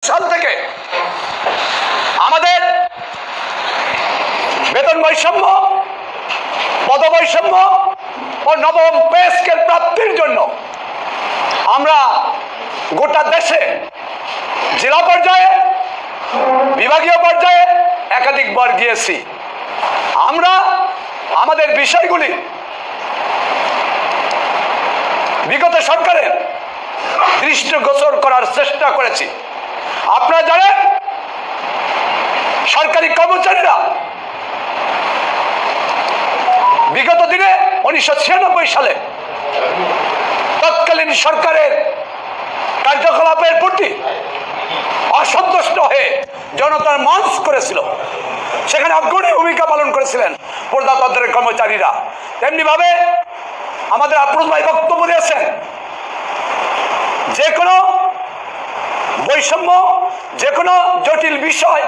সাল থেকে আমাদের বেতন বৈষম্য, পদবৈষম্য ও নবম পে স্কেল প্রাপ্তির জন্য আমরা গোটা দেশে জেলা পর্যায়ে, বিভাগীয় পর্যায়ে একাধিকবার গিয়েছি। আমরা আমাদের বিষয়গুলি বিগত সরকারের দৃষ্টিগোচর করার চেষ্টা করেছি। আপনারা জানেন, সরকারি কর্মচারীরা বিগত দিনে 1996 সালে তৎকালীন সরকারের কার্যকলাপের প্রতি অসন্তুষ্ট হয়ে জনতার মঞ্চ করেছিল। সেখানে অগ্রণী ভূমিকা পালন করেছিলেন প্রজাতন্ত্রের কর্মচারীরা। তেমনি ভাবে আমাদের আফরোজ ভাই বক্তব্য দিয়েছেন, যে কোনো বৈষম্য, যে কোনো জটিল বিষয়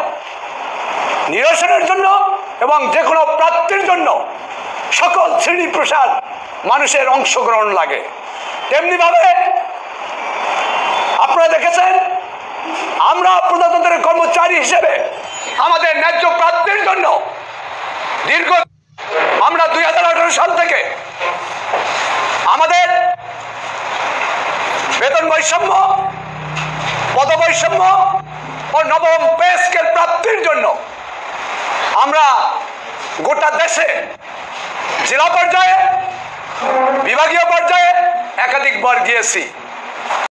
নিরসনের জন্য এবং যে কোনো প্রাপ্তির জন্য সকল শ্রেণী প্রসার মানুষের অংশগ্রহণ লাগে। তেমনি ভাবে আপনারা দেখেছেন, আমরা প্রজাতন্ত্রের কর্মচারী হিসেবে আমাদের ন্যায্য প্রাপ্তির জন্য দীর্ঘ আমরা 2018 সাল থেকে আমাদের বেতন বৈষম্য, পদবৈষম্য ও নবম পে স্কেল প্রাপ্তির জন্য আমরা গোটা দেশে জেলা পর্যায়ে, বিভাগীয় পর্যায়ে একাধিকবার গিয়েছি।